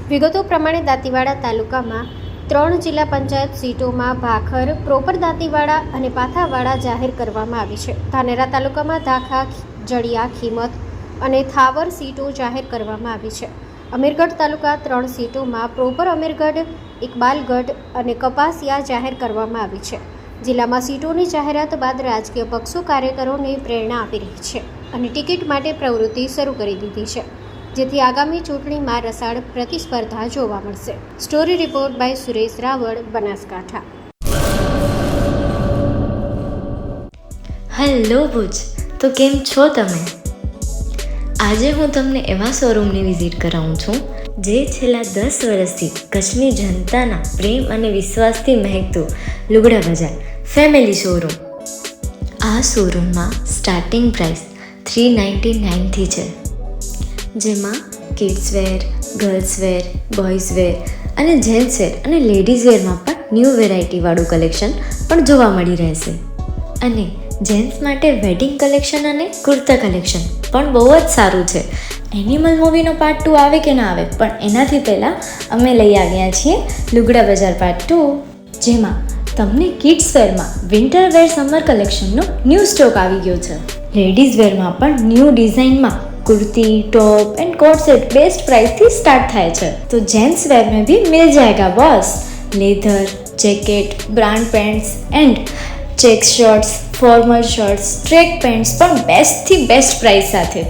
વિગતો પ્રમાણે દાંતીવાડા તાલુકામાં 3 જિલ્લા પંચાયત સીટોમાં ભાખર, પ્રોપર દાંતીવાડા અને પાથાવાડા જાહેર કરવામાં આવી છે. ધાનેરા તાલુકામાં ધાખા, જડિયા, ખીમત અને થાવર સીટો જાહેર કરવામાં આવી છે. અમીરગઢ તાલુકા 3 સીટોમાં પ્રોપર અમીરગઢ, ઇકબાલગઢ અને કપાસિયા જાહેર કરવામાં આવી છે. જિલ્લામાં સીટોની જાહેરાત બાદ રાજકીય પક્ષો કાર્યકરોને પ્રેરણા આપી રહી છે અને ટિકિટ માટે પ્રવૃત્તિ શરૂ કરી દીધી છે, જેથી આગામી ચૂંટણીમાં રસાળ પ્રતિસ્પર્ધા જોવા મળશે. Story report by Suresh Raval, Banaskantha. Hello Bhuj, તો કેમ છો તમે? આજે હું તમને એવા શોરૂમની વિઝિટ કરાવું છું જે છેલ્લા 10 વર્ષથી કચ્છની જનતાના પ્રેમ અને વિશ્વાસથી મહેકતું લુગડા બજાર ફેમિલી શોરૂમ. આ શોરૂમમાં સ્ટાર્ટિંગ પ્રાઇસ 399થી છે, જેમાં kids wear, girls wear, boys wear અને જેન્ટ્સ વેર અને લેડીઝ વેરમાં પણ ન્યૂ વેરાયટીવાળું કલેક્શન પણ જોવા મળી રહેશે. અને જેન્ટ્સ માટે વેડિંગ કલેક્શન અને કુર્તા કલેક્શન પણ બહુ જ સારું છે. એનિમલ મૂવીનો પાર્ટ 2 આવે કે ના આવે, પણ એનાથી પહેલાં અમે લઈ આવ્યા છીએ લુગડા બજાર પાર્ટ 2, જેમાં તમને કિડ્સ વેરમાં વિન્ટર વેર સમર કલેક્શનનો ન્યૂ સ્ટોક આવી ગયો છે. લેડીઝ વેરમાં પણ ન્યૂ ડિઝાઇનમાં kurti, top and coat set best price थी स्टार्ट थाय छे. तो जेंट्स वेर में भी मिल जाएगा boss. Leather, jacket, brand pants and check shirts, formal shirts, track pants पर बेस्ट थी बेस्ट प्राइस साथे.